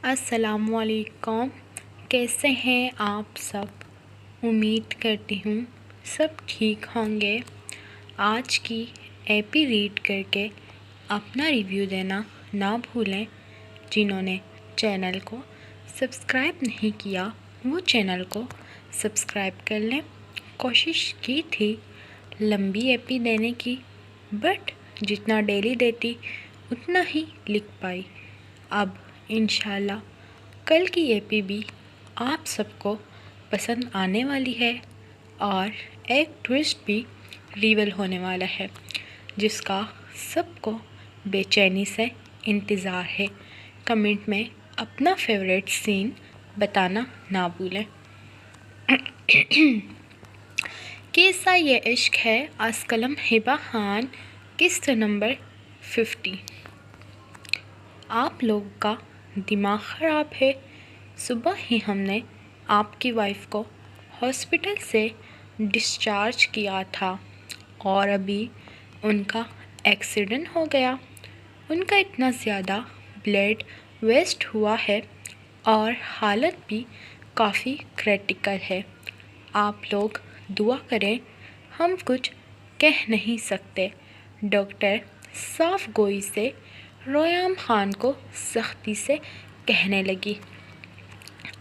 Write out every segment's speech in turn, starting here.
السلام علیکم، کیسے ہیں آپ سب؟ امید کرتی ہوں سب ٹھیک ہوں گے۔ آج کی ایپی ریڈ کر کے اپنا ریویو دینا نہ بھولیں۔ جنہوں نے چینل کو سبسکرائب نہیں کیا وہ چینل کو سبسکرائب کر لیں۔ کوشش کی تھی لمبی ایپی دینے کی، بٹ جتنا ڈیلی دیتی اتنا ہی لکھ پائی۔ اب انشاءاللہ کل کی ایپی بھی آپ سب کو پسند آنے والی ہے اور ایک ٹویسٹ بھی ریویل ہونے والا ہے جس کا سب کو بے چینی سے انتظار ہے۔ کمنٹ میں اپنا فیوریٹ سین بتانا نہ بھولیں۔ کیسا یہ عشق ہے از قلم ہبہ خان، قسط نمبر 50۔ آپ لوگوں کا دماغ خراب ہے۔ صبح ہی ہم نے آپ کی وائف کو ہاسپٹل سے ڈسچارج کیا تھا اور ابھی ان کا ایکسیڈنٹ ہو گیا۔ ان کا اتنا زیادہ بلڈ ویسٹ ہوا ہے اور حالت بھی کافی کریٹیکل ہے۔ آپ لوگ دعا کریں، ہم کچھ کہہ نہیں سکتے۔ ڈاکٹر صاف گوئی سے ریحام خان کو سختی سے کہنے لگی۔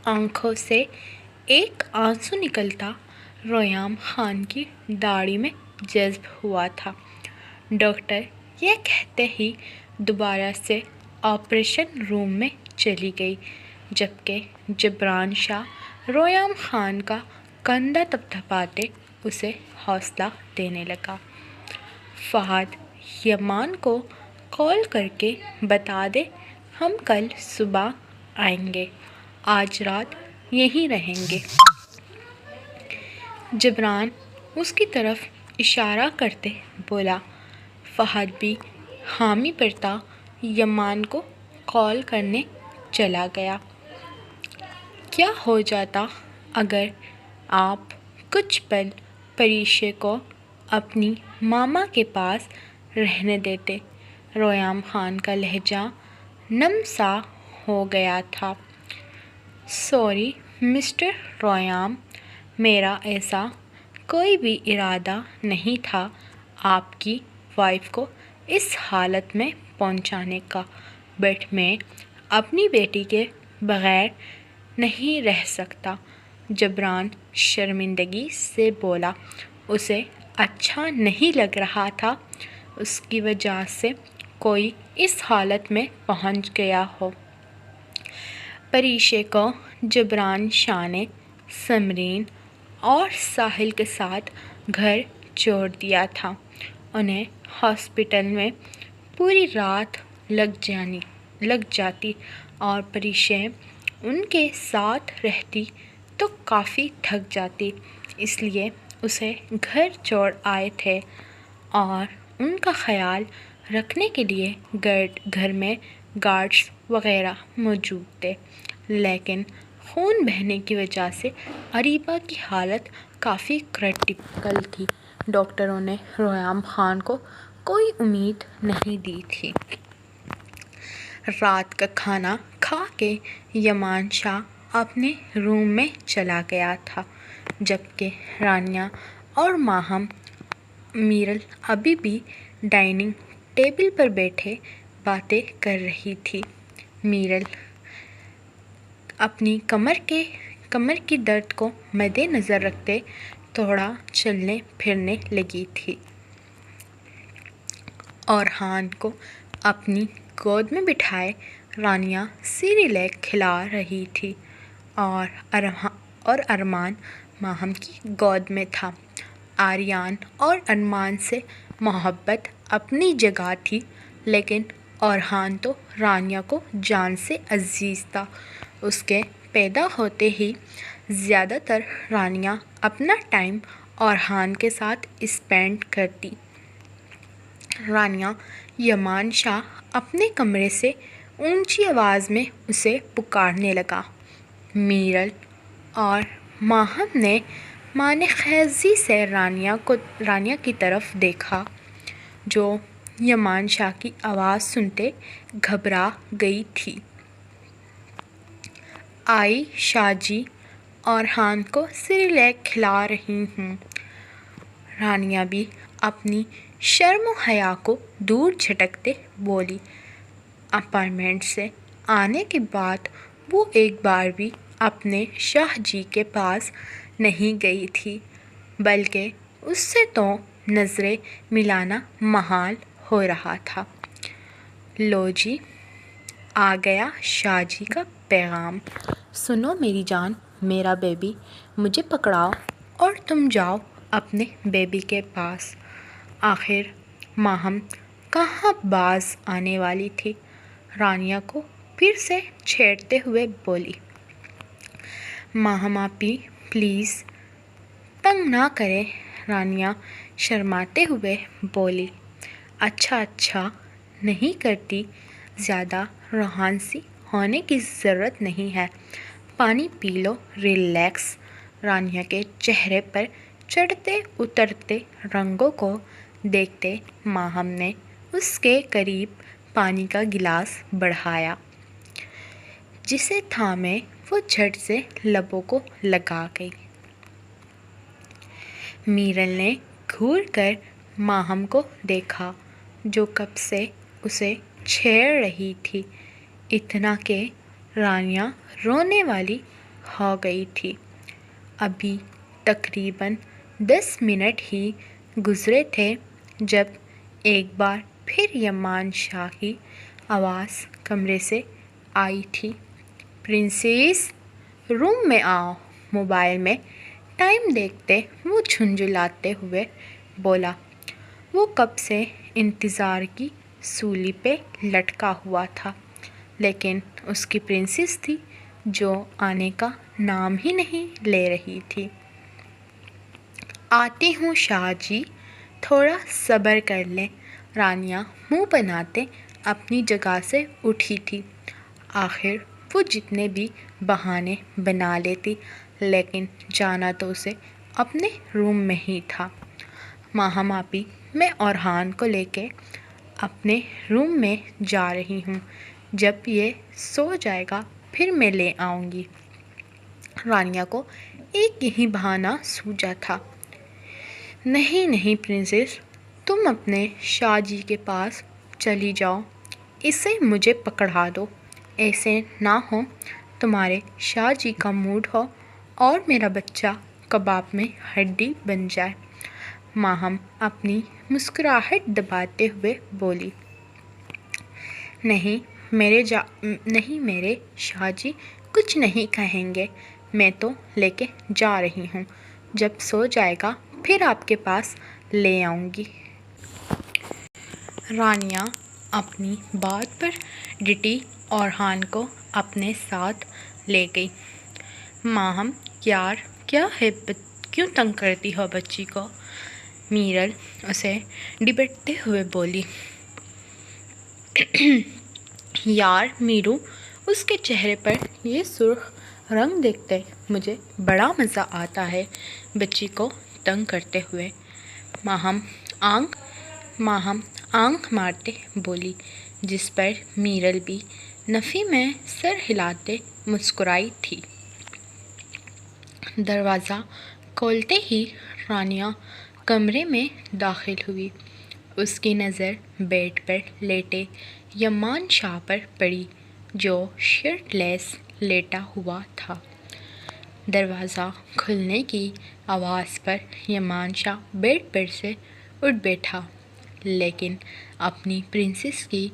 آنکھوں سے ایک آنسو نکلتا ریحام خان کی داڑھی میں جذب ہوا تھا۔ ڈاکٹر یہ کہتے ہی دوبارہ سے آپریشن روم میں چلی گئی، جبکہ جبران شاہ ریحام خان کا کندھا تھپتھپاتے اسے حوصلہ دینے لگا۔ فہد یمان کو کال کر کے بتا دے ہم کل صبح آئیں گے، آج رات یہیں رہیں گے۔ جبران اس کی طرف اشارہ کرتے بولا۔ فہد بھی حامی بھرتا یمان کو کال کرنے چلا گیا۔ کیا ہو جاتا اگر آپ کچھ پل پریشے کو اپنی ماما کے پاس رہنے دیتے؟ ریحام خان کا لہجہ نم سا ہو گیا تھا۔ سوری مسٹر ریحام، میرا ایسا کوئی بھی ارادہ نہیں تھا آپ کی وائف کو اس حالت میں پہنچانے کا، بٹ میں اپنی بیٹی کے بغیر نہیں رہ سکتا۔ جبران شرمندگی سے بولا۔ اسے اچھا نہیں لگ رہا تھا اس کی وجہ سے کوئی اس حالت میں پہنچ گیا ہو۔ پریشے کو جبران شاہ نے سمرین اور ساحل کے ساتھ گھر چھوڑ دیا تھا۔ انہیں ہاسپٹل میں پوری رات لگ جاتی اور پریشے ان کے ساتھ رہتی تو کافی تھک جاتی، اس لیے اسے گھر چھوڑ آئے تھے اور ان کا خیال رکھنے کے لیے گھر میں گارڈز وغیرہ موجود تھے، لیکن خون بہنے کی وجہ سے اریبہ کی حالت کافی کریٹیکل تھی۔ ڈاکٹروں نے ریحام خان کو کوئی امید نہیں دی تھی۔ رات کا کھانا کھا کے یمان شاہ اپنے روم میں چلا گیا تھا، جبکہ رانیہ اور ماہم میرل ابھی بھی ڈائننگ ٹیبل پر بیٹھے باتیں کر رہی تھی۔ میرل اپنی کمر کی درد کو مد نظر رکھتے تھوڑا چلنے پھرنے لگی تھی۔ ارحان کو اپنی گود میں بٹھائے رانیہ سیریلیک کھلا رہی تھی اور ارمان ماہم کی گود میں تھا۔ آریان اور ارمان سے محبت اپنی جگہ تھی، لیکن ارحان تو رانیہ کو جان سے عزیز تھا۔ اس کے پیدا ہوتے ہی زیادہ تر رانیہ اپنا ٹائم ارحان کے ساتھ اسپینڈ کرتی۔ رانیہ یمان شاہ اپنے کمرے سے اونچی آواز میں اسے پکارنے لگا۔ میرل اور ماہم نے معنی خیزی سے رانیہ کی طرف دیکھا، جو یمان شاہ کی آواز سنتے گھبرا گئی تھی۔ آئی شاہ جی اور ہان کو سیریلیک کھلا رہی ہوں۔ رانیہ بھی اپنی شرم و حیا کو دور جھٹکتے بولی۔ اپارٹمنٹ سے آنے کے بعد وہ ایک بار بھی اپنے شاہ جی کے پاس نہیں گئی تھی، بلکہ اس سے تو نظریں ملانا محال ہو رہا تھا۔ لو جی، آ گیا شاہ جی کا پیغام۔ سنو میری جان، میرا بیبی، مجھے پکڑاؤ اور تم جاؤ اپنے بیبی کے پاس۔ آخر ماہم کہاں باز آنے والی تھی؟ رانیہ کو پھر سے چھیڑتے ہوئے بولی۔ ماہم آپی پلیز تنگ نہ کریں، رانیہ شرماتے ہوئے بولی۔ اچھا نہیں کرتی، زیادہ رومانسی ہونے کی ضرورت نہیں ہے، پانی پی لو، ریلیکس۔ رانیہ کے چہرے پر چڑھتے اترتے رنگوں کو دیکھتے ماہم نے اس کے قریب پانی کا گلاس بڑھایا، جسے تھامے وہ جھٹ سے لبوں کو لگا گئی۔ میرل نے گھور کر ماہم کو دیکھا، جو کب سے اسے چھیڑ رہی تھی، اتنا کہ رانیہ رونے والی ہو گئی تھی۔ ابھی تقریباً 10 منٹ ہی گزرے تھے جب ایک بار پھر یمان شاہ کی آواز کمرے سے آئی تھی۔ پرنسس، روم میں آؤ۔ موبائل میں ٹائم دیکھتے وہ جھنجھلاتے ہوئے بولا۔ وہ کب سے انتظار کی سولی پہ لٹکا ہوا تھا، لیکن اس کی پرنسس تھی جو آنے کا نام ہی نہیں لے رہی تھی۔ آتی ہوں شاہ جی، تھوڑا صبر کر لیں۔ رانیہ منہ بناتے اپنی جگہ سے اٹھی تھی۔ آخر وہ جتنے بھی بہانے بنا لیتی، لیکن جانا تو اسے اپنے روم میں ہی تھا۔ ماہم آپی، میں اورحان کو لے کے اپنے روم میں جا رہی ہوں، جب یہ سو جائے گا پھر میں لے آؤں گی۔ رانیہ کو ایک یہی بہانہ سوجا تھا۔ نہیں پرنسس، تم اپنے شاہ جی کے پاس چلی جاؤ، اسے مجھے پکڑا دو۔ ایسے نہ ہو تمہارے شاہ جی کا موڈ ہو اور میرا بچہ کباب میں ہڈی بن جائے۔ ماہم اپنی مسکراہٹ دباتے ہوئے بولی۔ نہیں میرے شاہ جی کچھ نہیں کہیں گے، میں تو لے کے جا رہی ہوں، جب سو جائے گا پھر آپ کے پاس لے آؤں گی۔ رانیہ اپنی بات پر ڈٹی اور اورحان کو اپنے ساتھ لے گئی۔ ماہم، یار کیا ہے، کیوں تنگ کرتی ہو بچی کو؟ میرل اسے ڈپٹتے ہوئے بولی۔ یار میرو، اس کے چہرے پر یہ سرخ رنگ دیکھتے مجھے بڑا مزہ آتا ہے بچی کو تنگ کرتے ہوئے۔ ماہم آنکھ مارتے بولی، جس پر میرل بھی نفی میں سر ہلاتے مسکرائی تھی۔ دروازہ کھولتے ہی رانیہ کمرے میں داخل ہوئی۔ اس کی نظر بیڈ پر لیٹے یمان شاہ پر پڑی، جو شرٹ لیس لیٹا ہوا تھا۔ دروازہ کھلنے کی آواز پر یمان شاہ بیڈ پر سے اٹھ بیٹھا، لیکن اپنی پرنسس کی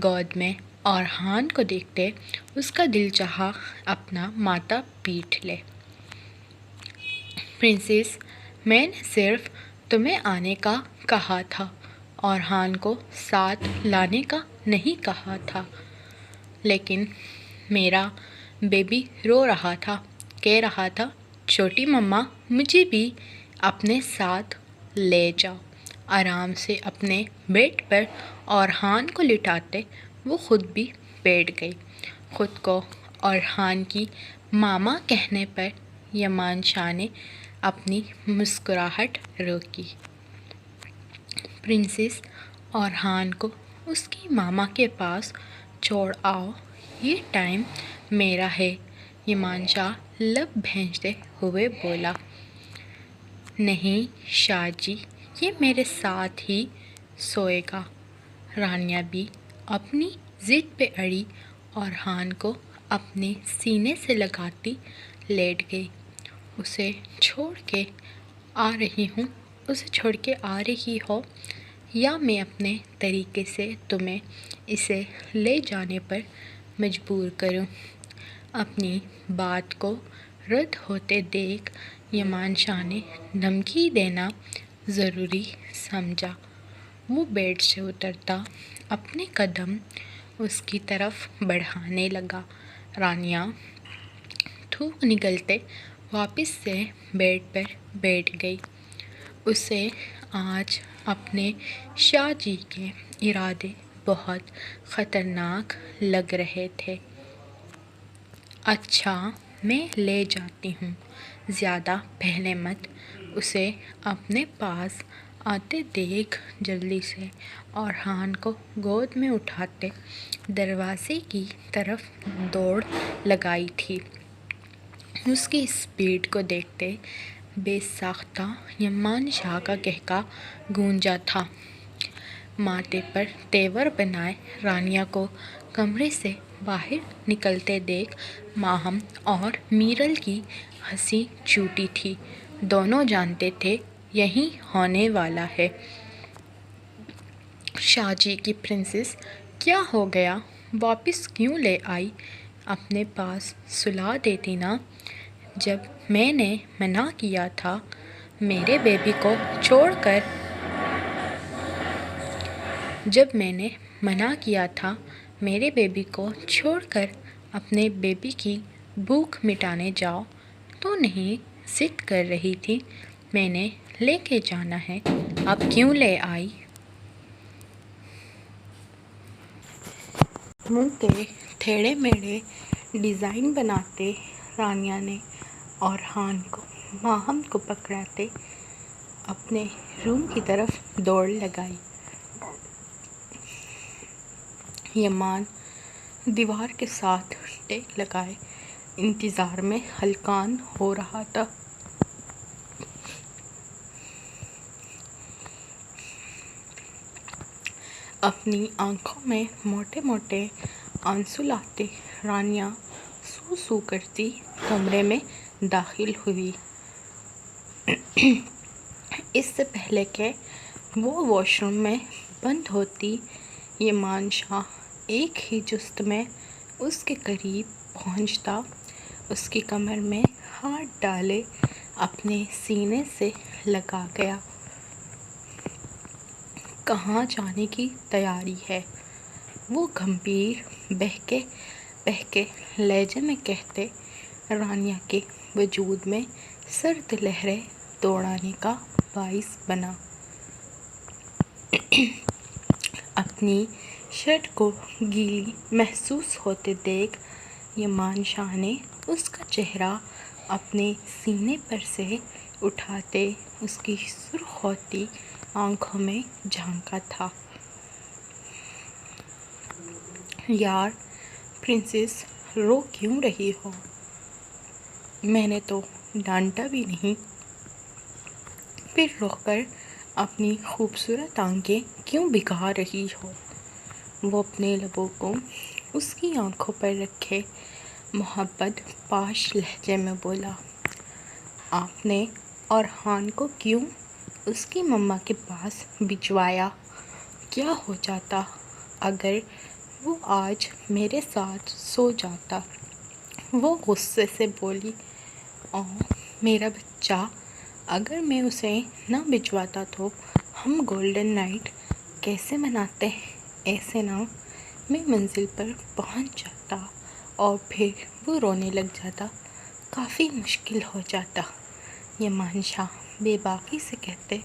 گود میں اورحان کو دیکھتے اس کا دل چاہا اپنا ماتھا پیٹ لے۔ پرنسس، میں نے صرف تمہیں آنے کا کہا تھا، اورحان کو ساتھ لانے کا نہیں کہا تھا۔ لیکن میرا بیبی رو رہا تھا، کہہ رہا تھا چھوٹی مما مجھے بھی اپنے ساتھ لے جاؤ۔ آرام سے اپنے بیڈ پر اورحان کو لٹاتے وہ خود بھی بیٹھ گئی۔ خود کو اورحان کی ماما کہنے پر یمان شاہ نے اپنی مسکراہٹ روکی۔ پرنسس، اورحان کو اس کی ماما کے پاس چھوڑ آؤ، یہ ٹائم میرا ہے، یمان شاہ لب بھینچتے ہوئے بولا، نہیں شاہ جی، یہ میرے ساتھ ہی سوئے گا۔ رانیہ بھی اپنی ضد پہ اڑی اور ہان کو اپنے سینے سے لگاتی لیٹ گئی۔ اسے چھوڑ کے آ رہی ہو یا میں اپنے طریقے سے تمہیں اسے لے جانے پر مجبور کروں؟ اپنی بات کو رد ہوتے دیکھ یمان شاہ نے دھمکی دینا ضروری سمجھا۔ وہ بیڈ سے اترتا اپنے قدم اس کی طرف بڑھانے لگا۔ رانیہ تھوک نگلتے واپس سے بیڈ پر بیٹھ گئی۔ اسے آج اپنے شاہ جی کے ارادے بہت خطرناک لگ رہے تھے۔ اچھا میں لے جاتی ہوں، زیادہ پہلے مت۔ اسے اپنے پاس آتے دیکھ جلدی سے اورحان کو گود میں اٹھاتے دروازے کی طرف دوڑ لگائی تھی۔ اس کی اسپیڈ کو دیکھتے بے ساختہ یمان شاہ کا قہقہ گونجا تھا۔ ماتھے پر تیور بنائے رانیہ کو کمرے سے باہر نکلتے دیکھ ماہم اور میرل کی ہنسی چھوٹی تھی۔ دونوں جانتے تھے یہی ہونے والا ہے۔ شاہ جی کی پرنسس، کیا ہو گیا؟ واپس کیوں لے آئی؟ اپنے پاس سلا دیتی نا، جب میں نے منع کیا تھا میرے بیبی کو چھوڑ کر اپنے بیبی کی بھوک مٹانے جاؤ تو نہیں ضد کر رہی تھی میں نے لے کے جانا ہے، اب کیوں لے آئی؟ منہ کے ٹیڑھے میڑھے ڈیزائن بناتے رانیہ نے اورحان کو ماہم کو پکڑاتے اپنے روم کی طرف دوڑ لگائی۔ یمان دیوار کے ساتھ ٹیک لگائے انتظار میں ہلکان ہو رہا تھا۔ اپنی آنکھوں میں موٹے موٹے آنسو لاتے رانیہ سو سو کرتی کمرے میں داخل ہوئی۔ اس سے پہلے کہ وہ واش روم میں بند ہوتی، یمان شاہ ایک ہی جست میں اس کے قریب پہنچتا، اس کی کمر میں ہاتھ ڈالے اپنے سینے سے لگا گیا۔ کہاں جانے کی تیاری ہے؟ وہ گمبھیر بہکے لہجے میں کہتے رانیہ کے وجود میں سرد لہریں دوڑانے کا باعث بنا۔ اپنی شرٹ کو گیلی محسوس ہوتے دیکھ یمان شاہ نے اس کا چہرہ اپنے سینے پر سے اٹھاتے اس کی سرخ ہوتی آنکھوں میں جھانکا تھا۔ یار پرنسس، رو کیوں رہی ہو؟ میں نے تو ڈانٹا بھی نہیں۔ پھر رو کر اپنی خوبصورت آنکھیں کیوں بھگا رہی ہو؟ وہ اپنے لبوں کو اس کی آنکھوں پر رکھے محبت پاش لہجے میں بولا، آپ نے اورحان کو کیوں اس کی مما کے پاس بھجوایا؟ کیا ہو جاتا اگر وہ آج میرے ساتھ سو جاتا؟ وہ غصے سے بولی، میرا بچہ، اگر میں اسے نہ بھجواتا تو ہم گولڈن نائٹ کیسے مناتے؟ ایسے نہ میں منزل پر پہنچ جاتا اور پھر وہ رونے لگ جاتا، کافی مشکل ہو جاتا۔ یمان شاہ بے باکی سے کہتے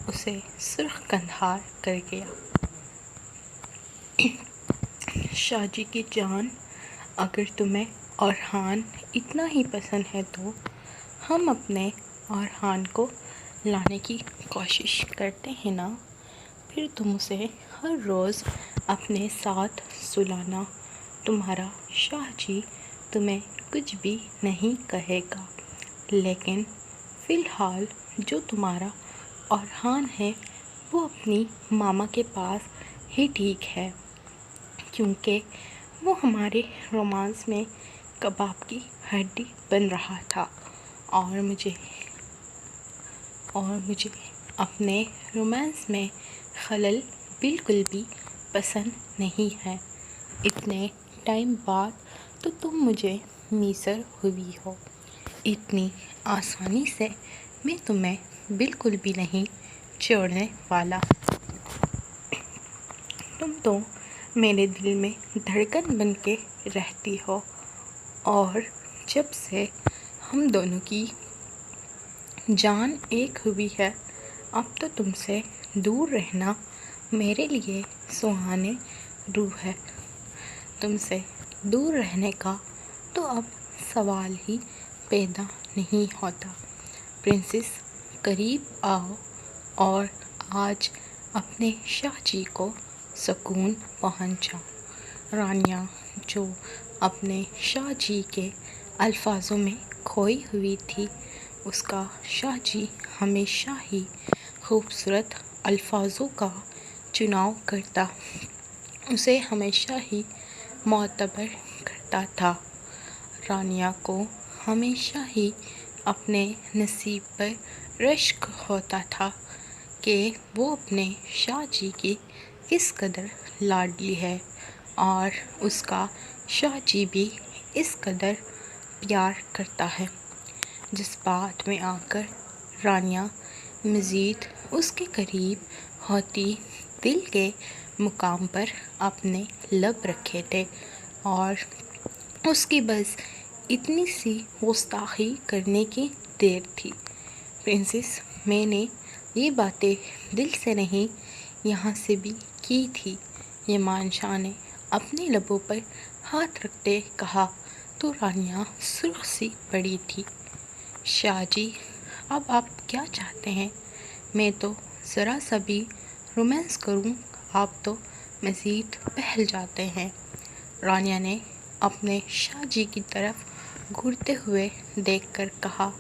اسے سرخ کندھار کر گیا۔ شاہ جی کی جان، اگر تمہیں اورحان اتنا ہی پسند ہے تو ہم اپنے اورحان کو لانے کی کوشش کرتے ہیں نا، پھر تم اسے ہر روز اپنے ساتھ سلانا۔ تمہارا شاہ جی تمہیں کچھ بھی نہیں کہے گا، لیکن فی الحال جو تمہارا اورحان ہے وہ اپنی ماما کے پاس ہی ٹھیک ہے، کیونکہ وہ ہمارے رومانس میں کباب کی ہڈی بن رہا تھا، اور مجھے اپنے رومانس میں خلل بالکل بھی پسند نہیں ہے۔ اتنے ٹائم بعد تو تم مجھے میسر ہوئی ہو، اتنی آسانی سے میں تمہیں بالکل بھی نہیں چھوڑنے والا۔ تم تو میرے دل میں دھڑکن بن کے رہتی ہو، اور جب سے ہم دونوں کی جان ایک ہوئی ہے، اب تو تم سے دور رہنا میرے لیے سہانے روح ہے۔ تم سے دور رہنے کا تو اب سوال ہی پیدا نہیں ہوتا۔ پرنسس، قریب آؤ اور آج اپنے شاہ جی کو سکون پہنچاؤ۔ رانیہ، جو اپنے شاہ جی کے الفاظوں میں کھوئی ہوئی تھی، اس کا شاہ جی ہمیشہ ہی خوبصورت الفاظوں کا چناؤ کرتا، اسے ہمیشہ ہی معتبر کرتا تھا۔ رانیہ کو ہمیشہ ہی اپنے نصیب پر رشک ہوتا تھا کہ وہ اپنے شاہ جی کی کس قدر لاڈلی ہے، اور اس کا شاہ جی بھی اس قدر پیار کرتا ہے۔ جس بات میں آ کر رانیہ مزید اس کے قریب ہوتی، دل کے مقام پر اپنے لب رکھے تھے، اور اس کی بس اتنی سی گستاخی کرنے کی دیر تھی۔ پرنسس، میں نے یہ باتیں دل سے نہیں، یہاں سے بھی کی تھی، یمان شاہ نے اپنے لبوں پر ہاتھ رکھتے کہا تو رانیہ سرخ سی پڑی تھی۔ شاہ جی، اب آپ کیا چاہتے ہیں؟ میں تو ذرا سا بھی رومانس کروں، آپ تو مزید بہل جاتے ہیں۔ رانیہ نے اپنے شاہ جی کی طرف گھورتے ہوئے دیکھ کر کہا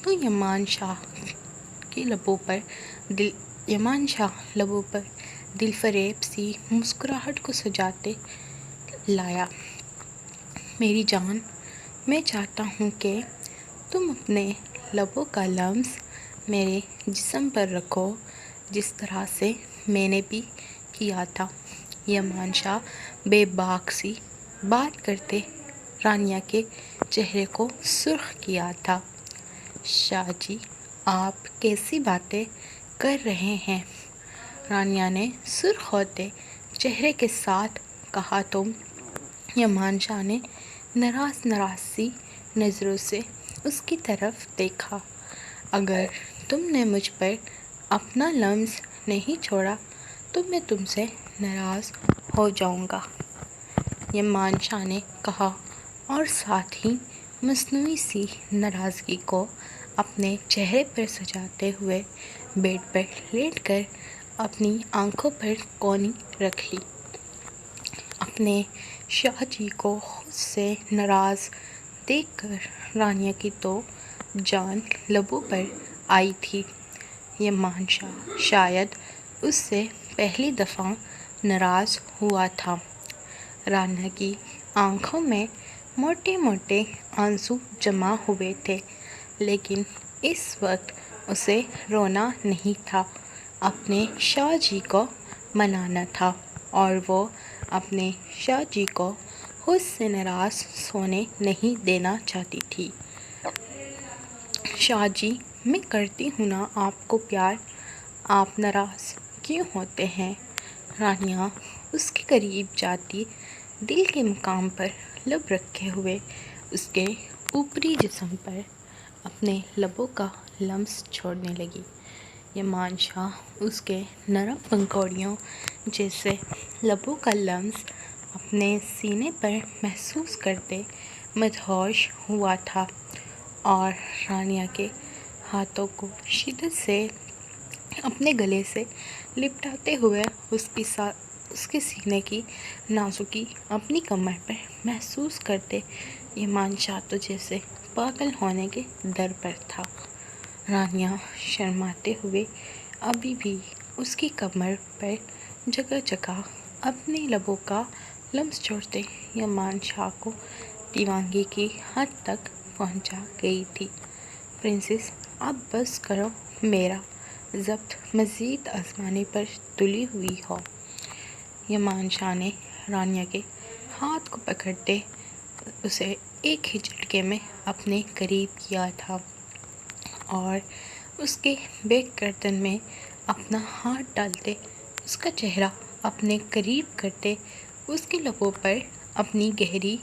تو یمان شاہ لبوں پر دل فریب سی مسکراہٹ کو سجاتے لایا۔ میری جان، میں چاہتا ہوں کہ تم اپنے لبوں کا لمس میرے جسم پر رکھو، جس طرح سے میں نے بھی کیا تھا۔ یمان شاہ بے باک سی بات کرتے رانیہ کے چہرے کو سرخ کیا تھا۔ شاہ جی، آپ کیسی باتیں کر رہے ہیں؟ رانیہ نے سرخ ہوتے چہرے کے ساتھ کہا تو یمان شاہ نے ناراض سی نظروں سے اس کی طرف دیکھا۔ اگر تم نے مجھ پر اپنا لمس نہیں چھوڑا تو میں تم سے ناراض ہو جاؤں گا، یمان شاہ نے کہا، اور ساتھ ہی مصنوعی سی ناراضگی کو اپنے چہرے پر سجاتے ہوئے بیڈ پر لیٹ کر اپنی آنکھوں پر کونی رکھ لی۔ اپنے شاہ جی کو خود سے ناراض دیکھ کر رانیہ کی تو جان لبوں پر آئی تھی۔ یمان شاہ شاید اس سے پہلی دفعہ ناراض ہوا تھا۔ رانیہ کی آنکھوں میں موٹے موٹے آنسو جمع ہوئے تھے، لیکن اس وقت اسے رونا نہیں تھا، اپنے شاہ جی کو منانا تھا، اور وہ اپنے شاہ جی کو خود سے ناراض ہونے نہیں دینا چاہتی تھی۔ شاہ جی، میں کرتی ہوں نا آپ کو پیار، آپ ناراض کیوں ہوتے ہیں؟ رانیہ اس کے قریب جاتی، دل کے مقام پر لب رکھے ہوئے اس کے اوپری جسم پر اپنے لبوں کا لمس چھوڑنے لگی۔ یمان شاہ اس کے نرم پنکھڑیوں جیسے لبوں کا لمس اپنے سینے پر محسوس کرتے مدہوش ہوا تھا، اور رانیہ کے ہاتھوں کو شدت سے اپنے گلے سے لپٹاتے ہوئے اس کے سینے کی نازکی اپنی کمر پر محسوس کرتے ایمان شاہ تو جیسے پاگل ہونے کے در پر تھا۔ رانیہ شرماتے ہوئے ابھی بھی اس کی کمر پر جگہ جگہ اپنے لبوں کا لمس چھوڑتے ایمان شاہ کو دیوانگی کی حد تک پہنچا گئی تھی۔ پرنسس، اب بس کرو، میرا ضبط مزید آزمانے پر تلی ہوئی ہو۔ ایمان شاہ نے رانیہ کے ہاتھ کو پکڑتے اسے ایک ہی جھٹکے میں اپنے قریب کیا تھا اور اس کے بیک گردن میں اپنا ہاتھ ڈالتے اس کا چہرہ اپنے قریب کرتے اس کے لبوں پر اپنی گہری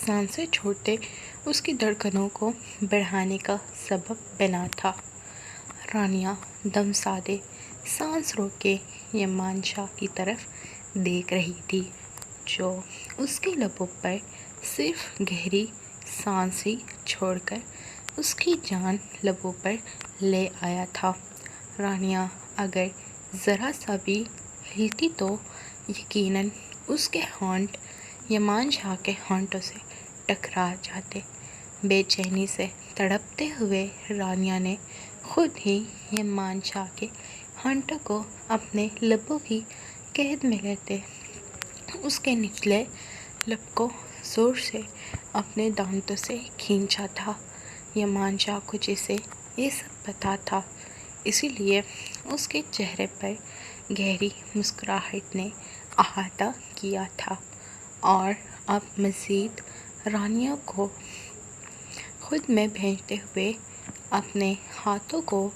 سانسیں چھوڑتے اس کی دھڑکنوں کو بڑھانے کا سبب بنا تھا۔ رانیہ دم سادے سانس روک کے ایمان شاہ کی طرف دیکھ رہی تھی، جو اس کے لبوں پر صرف گہری سانس ہی چھوڑ کر اس کی جان لبوں پر لے آیا تھا۔ رانیہ اگر ذرا سا بھی ہلتی تو یقیناً اس کے ہونٹ ایمان شاہ کے ہونٹوں سے ٹکرا جاتے۔ بے چینی سے تڑپتے ہوئے رانیہ نے خود ہی ایمان شاہ کے ہونٹوں کو اپنے لبوں کی قید میں لیتے اس کے نچلے لب کو زور سے اپنے دانتوں سے کھینچا تھا۔ ایمان شاہ کو جیسے یہ سب پتہ تھا، اسی لیے اس کے چہرے پر گہری مسکراہٹ نے احاطہ کیا تھا اور اب مزید رانیہ کو خود میں بھیجتے ہوئے اپنے ہاتھوں کو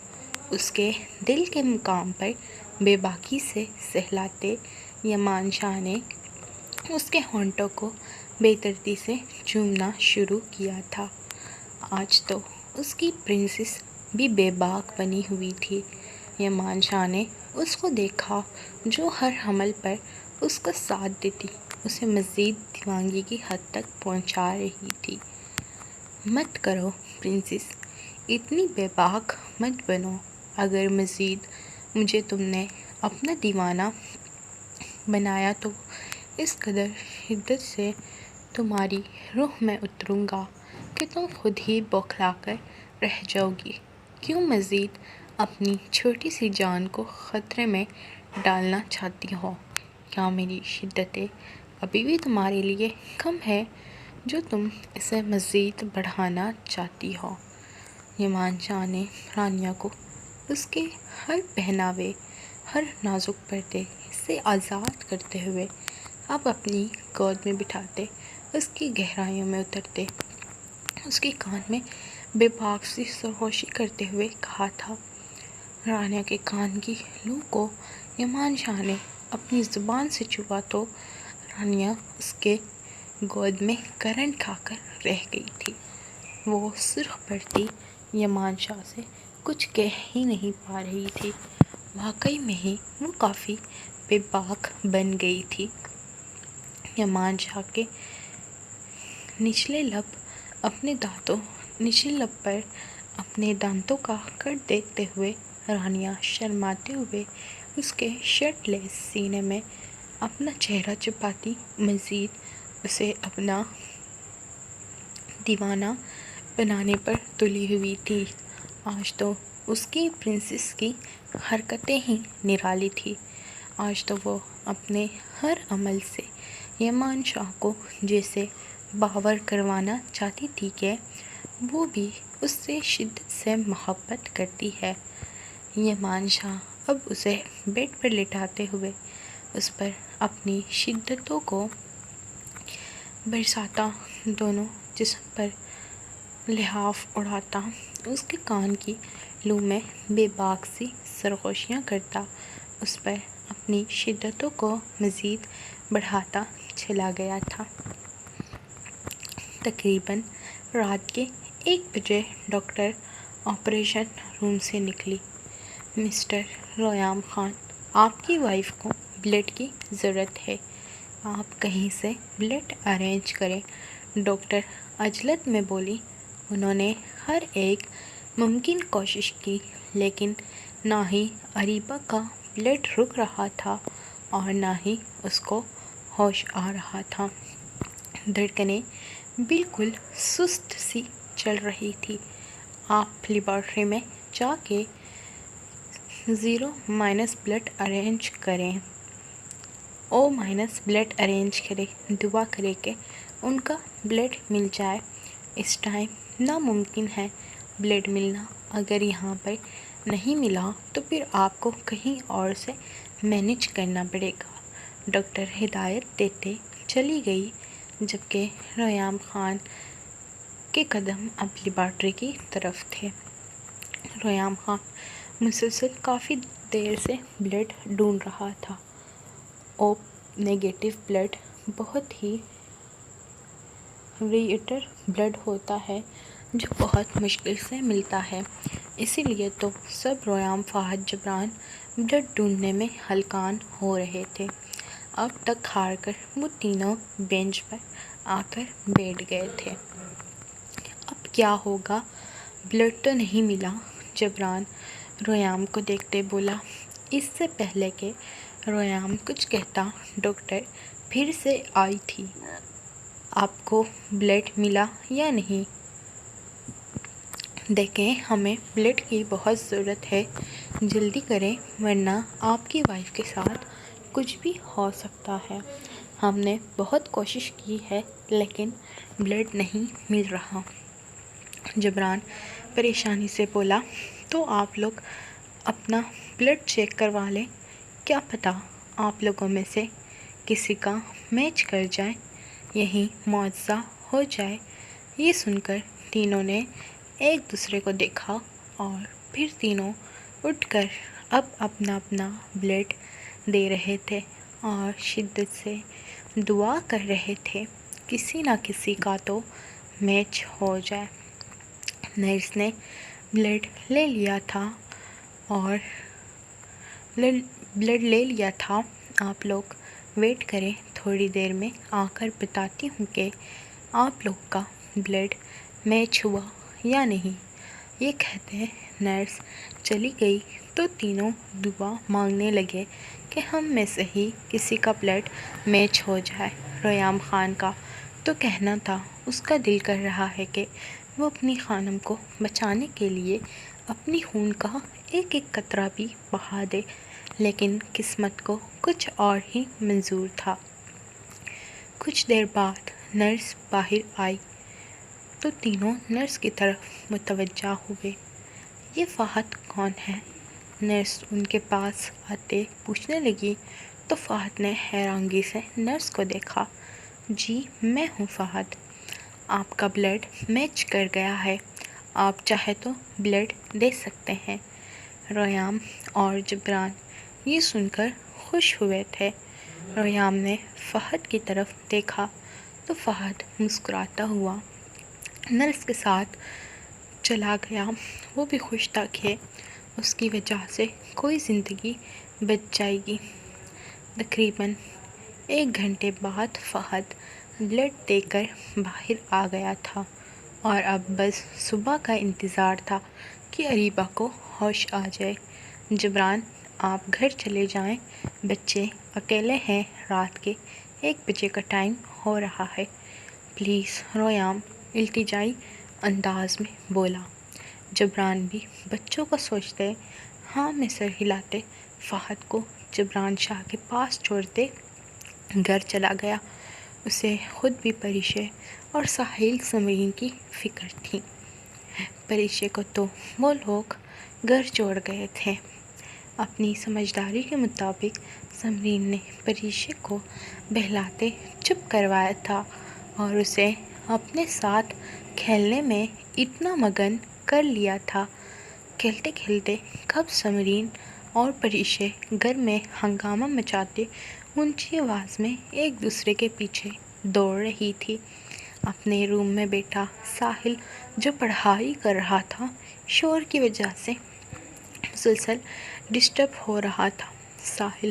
اس کے دل کے مقام پر بے باکی سے سہلاتے ایمان شاہ نے اس کے ہونٹوں کو بے دردی سے چومنا شروع کیا تھا۔ آج تو اس کی پرنسس بھی بے باک بنی ہوئی تھی۔ ایمان شاہ نے اس کو دیکھا جو ہر حمل پر اس کا ساتھ دیتی اسے مزید دیوانگی کی حد تک پہنچا رہی تھی۔ مت کرو پرنسس، اتنی بے باک مت بنو۔ اگر مزید مجھے تم نے اپنا دیوانہ بنایا تو اس قدر شدت سے تمہاری روح میں اتروں گا کہ تم خود ہی بوکھلا کر رہ جاؤ گی۔ کیوں مزید اپنی چھوٹی سی جان کو خطرے میں ڈالنا چاہتی ہو؟ کیا میری شدتیں ابھی بھی تمہارے لیے کم ہے جو تم اسے مزید بڑھانا چاہتی ہو؟ ایمان شاہ نے رانیہ کو اس کے ہر پہناوے، ہر نازک پردے سے آزاد کرتے ہوئے اب اپنی گود میں بٹھاتے اس کی گہرائیوں میں اترتے اس کے کان میں بے باک سی سرگوشی کرتے ہوئے کہا تھا۔ رانیہ کے کان کی لو کو ایمان شاہ نے اپنی زبان سے چبا تو رانیہ اس کے گود میں کرنٹ کھا کر رہ گئی تھی۔ وہ سرخ پڑتی ایمان شاہ سے کچھ کہہ ہی نہیں پا رہی تھی۔ واقعی میں ہی وہ کافی بے باک بن گئی تھی۔ ایمان شاہ کے نچلے لب پر اپنے دانتوں کا کٹ دیکھتے ہوئے رانیہ شرماتے ہوئے اس کے شرٹ لیس سینے میں اپنا چہرہ چھپاتی مزید اسے اپنا دیوانہ بنانے پر تلی ہوئی تھی۔ آج تو اس کی پرنسس کی حرکتیں ہی نرالی تھی۔ آج تو وہ اپنے ہر عمل سے ایمان شاہ کو جیسے باور کروانا چاہتی تھی کہ وہ بھی اس سے شدت سے محبت کرتی ہے۔ ایمان شاہ اب اسے بیڈ پر لٹاتے ہوئے اس پر اپنی شدتوں کو برساتا، دونوں جسم پر لحاف اڑاتا، اس کے کان کی لو میں بے باک سی سرگوشیاں کرتا، اس پر اپنی شدتوں کو مزید بڑھاتا چلا گیا تھا۔ تقریباً رات کے 1 بجے ڈاکٹر آپریشن روم سے نکلی۔ مسٹر ریان خان، آپ کی وائف کو بلڈ کی ضرورت ہے، آپ کہیں سے بلڈ ارینج کریں، ڈاکٹر عجلت میں بولی۔ انہوں نے ہر ایک ممکن کوشش کی لیکن نہ ہی اریبہ کا بلڈ رک رہا تھا اور نہ ہی اس کو ہوش آ رہا تھا۔ دھڑکنیں بالکل سست سی چل رہی تھی۔ آپ لیبارٹری میں جا کے 0- بلڈ ارینج کریں، O- بلڈ ارینج کریں، دعا کرے کہ ان کا بلڈ مل جائے۔ اس ٹائم ناممکن ہے بلڈ ملنا۔ اگر یہاں پر نہیں ملا تو پھر آپ کو کہیں اور سے مینیج کرنا پڑے گا، ڈاکٹر ہدایت دیتے چلی گئی، جبکہ ریحام خان کے قدم اب لیبارٹری کی طرف تھے۔ ریحام خان مسلسل کافی دیر سے بلڈ ڈھونڈ رہا تھا۔ O- بلڈ بہت ہی ریئر بلڈ ہوتا ہے جو بہت مشکل سے ملتا ہے، اسی لیے تو سب ریحام، فہد، جبران بلڈ ڈھونڈنے میں ہلکان ہو رہے تھے۔ اب تک ہار کر وہ تینوں بینچ پر آ کر بیٹھ گئے تھے۔ اب کیا ہوگا؟ بلڈ تو نہیں ملا، جبران ریحام کو دیکھتے بولا۔ اس سے پہلے کہ ریحام کچھ کہتا، ڈاکٹر پھر سے آئی تھی۔ آپ کو بلڈ ملا یا نہیں؟ دیکھیں، ہمیں بلڈ کی بہت ضرورت ہے، جلدی کریں ورنہ آپ کی وائف کے ساتھ کچھ بھی ہو سکتا ہے۔ ہم نے بہت کوشش کی ہے لیکن بلڈ نہیں مل رہا۔ جبران پریشانی سے بولا، تو آپ لوگ اپنا بلڈ چیک کروا لیں، کیا پتہ آپ لوگوں میں سے کسی کا میچ کر جائے، یہی معجزہ ہو جائے۔ یہ سن کر تینوں نے ایک دوسرے کو دیکھا اور پھر تینوں اٹھ کر اب اپنا اپنا بلڈ دے رہے تھے اور شدت سے دعا کر رہے تھے کسی نہ کسی کا تو میچ ہو جائے۔ نرس نے بلڈ لے لیا تھا۔ آپ لوگ ویٹ کریں، تھوڑی دیر میں آ کر بتاتی ہوں کہ آپ لوگ کا بلڈ میچ ہوا یا نہیں۔ یہ کہتے نرس چلی گئی تو تینوں دعا مانگنے لگے کہ ہم میں سے ہی کسی کا بلڈ میچ ہو جائے۔ ریحام خان کا تو کہنا تھا، اس کا دل کر رہا ہے کہ وہ اپنی خانم کو بچانے کے لیے اپنی خون کا ایک ایک قطرہ بھی بہا دے، لیکن قسمت کو کچھ اور ہی منظور تھا۔ کچھ دیر بعد نرس باہر آئی تو تینوں نرس کی طرف متوجہ ہوئے۔ یہ فہد کون ہے؟ نرس ان کے پاس آتے پوچھنے لگی تو فہد نے حیرانگی سے نرس کو دیکھا۔ جی میں ہوں فہد، آپ کا بلڈ میچ کر گیا ہے، آپ چاہے تو بلڈ دے سکتے ہیں۔ ریحام اور جبران یہ سن کر خوش ہوئے تھے۔ ریحام نے فہد کی طرف دیکھا تو فہد مسکراتا ہوا نرس کے ساتھ چلا گیا۔ وہ بھی خوش تھا کہ اس کی وجہ سے کوئی زندگی بچ جائے گی۔ تقریباً 1 گھنٹے بعد فہد بلڈ دے کر باہر آ گیا تھا اور اب بس صبح کا انتظار تھا کہ اریبہ کو ہوش آ جائے۔ جبران آپ گھر چلے جائیں، بچے اکیلے ہیں، رات کے 1 بجے کا ٹائم ہو رہا ہے، پلیز، ریحام التجائی انداز میں بولا۔ جبران بھی بچوں کو سوچتے ہاں میں سر ہلاتے فہد کو جبران شاہ کے پاس چھوڑتے گھر چلا گیا۔ اسے خود بھی پریشے اور ساحل سمرین کی فکر تھی۔ پریشے کو تو وہ لوگ گھر چھوڑ گئے تھے۔ اپنی سمجھداری کے مطابق سمرین نے پریشے کو بہلاتے چپ کروایا تھا اور اسے اپنے ساتھ کھیلنے میں اتنا مگن کر لیا تھا۔ کھیلتے کھیلتے کب سمرین اور پریشے گھر میں ہنگامہ مچاتے اونچی آواز میں ایک دوسرے کے پیچھے دوڑ رہی تھی۔ اپنے روم میں بیٹھا ساحل جو پڑھائی کر رہا تھا، شور کی وجہ سے مسلسل ڈسٹرب ہو رہا تھا۔ ساحل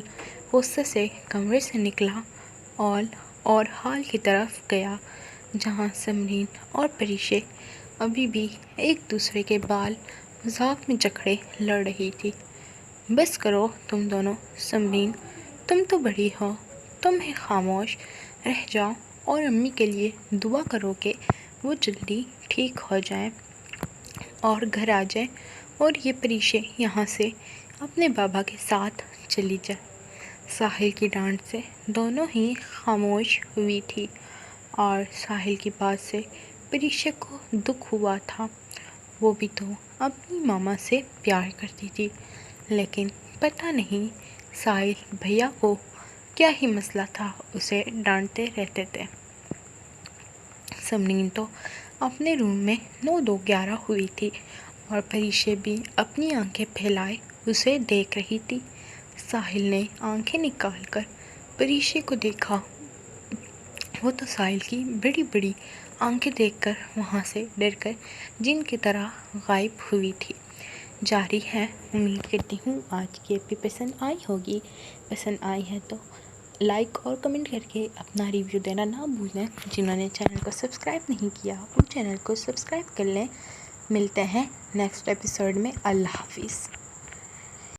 غصے سے کمرے سے نکلا اور ہال کی طرف گیا جہاں سمرین اور پریشے ابھی بھی ایک دوسرے کے بال مذاق میں جکڑے لڑ رہی تھی۔ بس کرو تم دونوں، سمرین تم تو بڑی ہو، تم خاموش رہ جاؤ اور امی کے لیے دعا کرو کہ وہ جلدی ٹھیک ہو جائیں اور گھر آ جائیں اور یہ پریشے یہاں سے اپنے بابا کے ساتھ چلی جائے۔ ساحل کی ڈانٹ سے دونوں ہی خاموش ہوئی تھی اور ساحل کی بات سے پریشے کو دکھ ہوا تھا۔ وہ بھی تو اپنی ماما سے پیار کرتی تھی، لیکن پتہ نہیں ساحل بھیا کو کیا ہی مسئلہ تھا، اسے ڈانٹتے رہتے تھے۔ سمرین تو اپنے روم میں 9-2-11 ہوئی تھی اور پریشے بھی اپنی آنکھیں پھیلائے اسے دیکھ رہی تھی۔ ساحل نے آنکھیں نکال کر پریشے کو دیکھا، وہ تو ساحل کی بڑی بڑی آنکھیں دیکھ کر وہاں سے ڈر کر جن کی طرح غائب ہوئی تھی۔ جاری ہے، امید کرتی ہوں آج کی ایپی پسند آئی ہوگی۔ پسند آئی ہے تو لائک اور کمنٹ کر کے اپنا ریویو دینا نہ بھولیں۔ جنہوں نے چینل کو سبسکرائب نہیں کیا وہ چینل کو سبسکرائب کر لیں۔ ملتے ہیں نیکسٹ ایپیسوڈ میں۔ اللہ حافظ۔